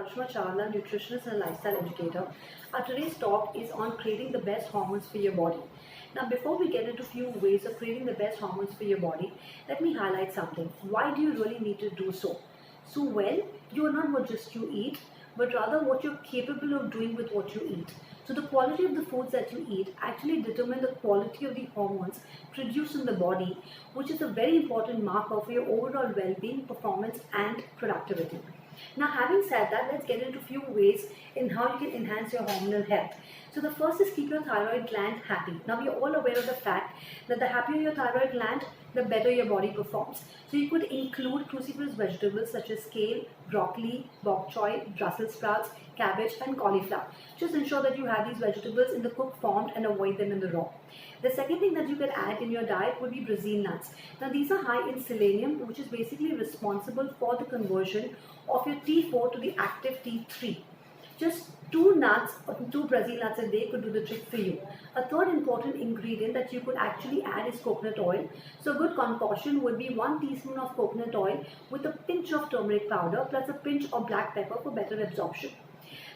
Karishma, Chawla, Nutritionist and Lifestyle Educator. Our today's talk is on creating the best hormones for your body. Now, before we get into a few ways of creating the best hormones for your body, let me highlight something. Why do you really need to do so? So, well, you are not what just you eat, but rather what you're capable of doing with what you eat. So the quality of the foods that you eat actually determine the quality of the hormones produced in the body, which is a very important marker for your overall well-being, performance and productivity. Now, having said that, let's get into a few ways in how you can enhance your hormonal health. So the first is keep your thyroid gland happy. Now, we are all aware of the fact that the happier your thyroid gland, the better your body performs. So you could include cruciferous vegetables such as kale, broccoli, bok choy, Brussels sprouts, cabbage and cauliflower. Just ensure that you have these vegetables in the cooked form and avoid them in the raw. The second thing that you can add in your diet would be Brazil nuts. Now, these are high in selenium, which is basically responsible for the conversion of your T4 to the active T3. Just 2 nuts or 2 Brazil nuts a day could do the trick for you. A third important ingredient that you could actually add is coconut oil. So a good concoction would be 1 teaspoon of coconut oil with a pinch of turmeric powder plus a pinch of black pepper for better absorption.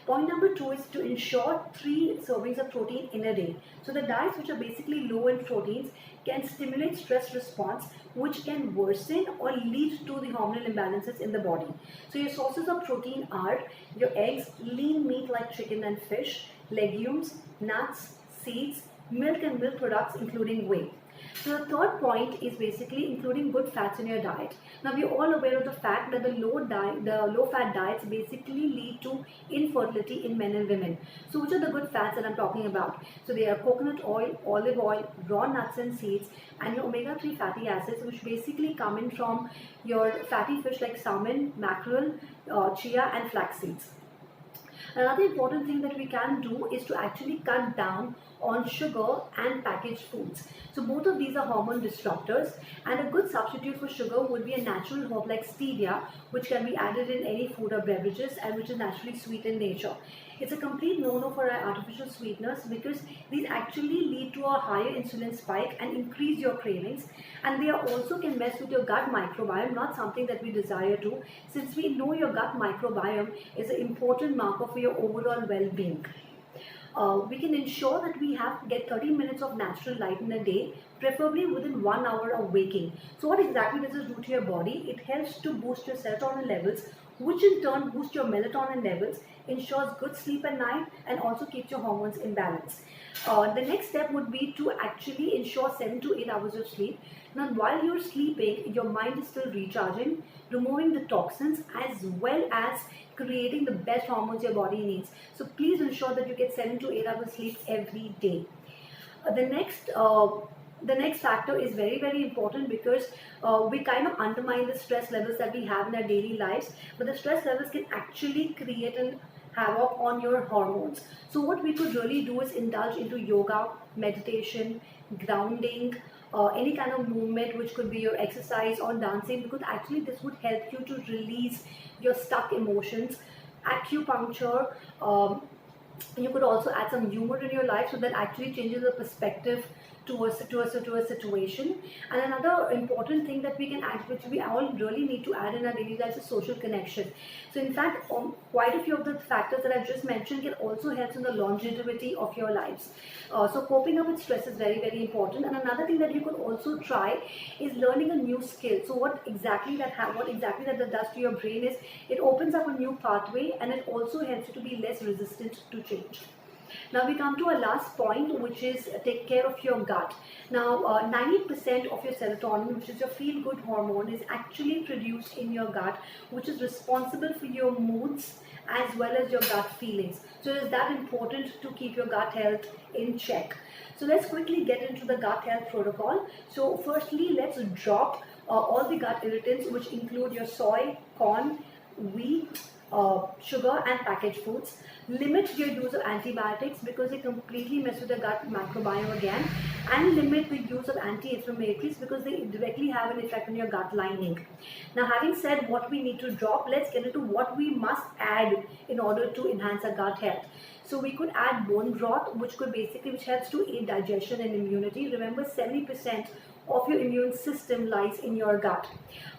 Point number 2 is to ensure 3 servings of protein in a day. So the diets which are basically low in proteins can stimulate stress response, which can worsen or lead to the hormonal imbalances in the body. So your sources of protein are your eggs, lean meat like chicken and fish, legumes, nuts, seeds, milk and milk products including whey. So the third point is basically including good fats in your diet. Now, we are all aware of the fact that the low fat diets basically lead to infertility in men and women. So which are the good fats that I'm talking about? So they are coconut oil, olive oil, raw nuts and seeds, and your omega-3 fatty acids, which basically come in from your fatty fish like salmon, mackerel, chia and flax seeds. Another important thing that we can do is to actually cut down on sugar and packaged foods. So both of these are hormone disruptors, and a good substitute for sugar would be a natural herb like stevia, which can be added in any food or beverages and which is naturally sweet in nature. It's a complete no-no for artificial sweeteners because these actually lead to a higher insulin spike and increase your cravings, and they also can mess with your gut microbiome, not something that we desire to, since we know your gut microbiome is an important marker for your overall well-being. We can ensure that we get 30 minutes of natural light in a day, preferably within 1 hour of waking. So what exactly does this do to your body? It helps to boost your serotonin levels, which in turn boosts your melatonin levels, ensures good sleep at night, and also keeps your hormones in balance. The next step would be to actually ensure 7 to 8 hours of sleep. Now, while you're sleeping, your mind is still recharging, removing the toxins as well as creating the best hormones your body needs. So please ensure that you get 7 to 8 hours sleep every day. The next factor is very, very important because we kind of undermine the stress levels that we have in our daily lives, but the stress levels can actually create an havoc on your hormones. So what we could really do is indulge into yoga, meditation, grounding, any kind of movement, which could be your exercise or dancing, because actually this would help you to release your stuck emotions. Acupuncture, you could also add some humor in your life, so that actually changes the perspective to a situation. And another important thing that we can add, which we all really need to add in our daily lives, is social connection. So in fact, quite a few of the factors that I've just mentioned can also help in the longevity of your lives. So coping up with stress is very, very important. And another thing that you could also try is learning a new skill. So what exactly that does to your brain is it opens up a new pathway, and it also helps you to be less resistant to change. Now we come to our last point, which is take care of your gut. Now 90% of your serotonin, which is your feel-good hormone, is actually produced in your gut, which is responsible for your moods as well as your gut feelings. So it is that important to keep your gut health in check. So let's quickly get into the gut health protocol. So firstly, let's drop all the gut irritants, which include your soy, corn, wheat, sugar and packaged foods. Limit your use of antibiotics because they completely mess with the gut microbiome again, and limit the use of anti-inflammatories because they directly have an effect on your gut lining. Now, having said what we need to drop, let's get into what we must add in order to enhance our gut health. So we could add bone broth, which helps to aid digestion and immunity. Remember, 70% of your immune system lies in your gut.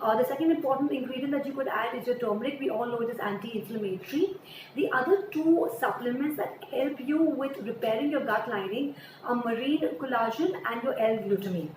The second important ingredient that you could add is your turmeric. We all know it is anti-inflammatory. The other two supplements that help you with repairing your gut lining are marine collagen and your L-glutamine.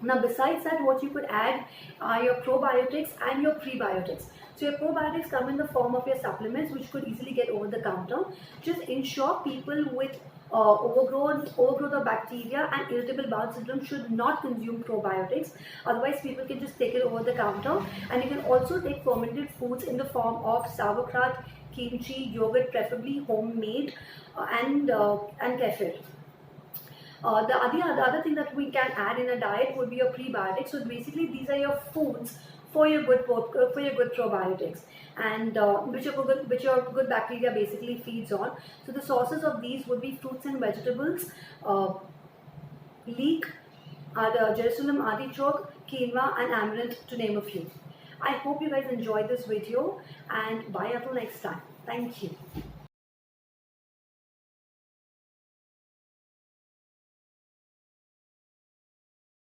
Now, besides that, what you could add are your probiotics and your prebiotics. So your probiotics come in the form of your supplements, which could easily get over the counter. Just ensure people with overgrowth of bacteria and irritable bowel syndrome should not consume probiotics. Otherwise, people can just take it over the counter. And you can also take fermented foods in the form of sauerkraut, kimchi, yogurt, preferably homemade, and kefir. The other thing that we can add in a diet would be your prebiotics. So basically, these are your foods for your good probiotics, and which your good bacteria basically feeds on. So the sources of these would be fruits and vegetables, leek, Jerusalem artichoke, quinoa, and amaranth, to name a few. I hope you guys enjoyed this video, and bye until next time. Thank you.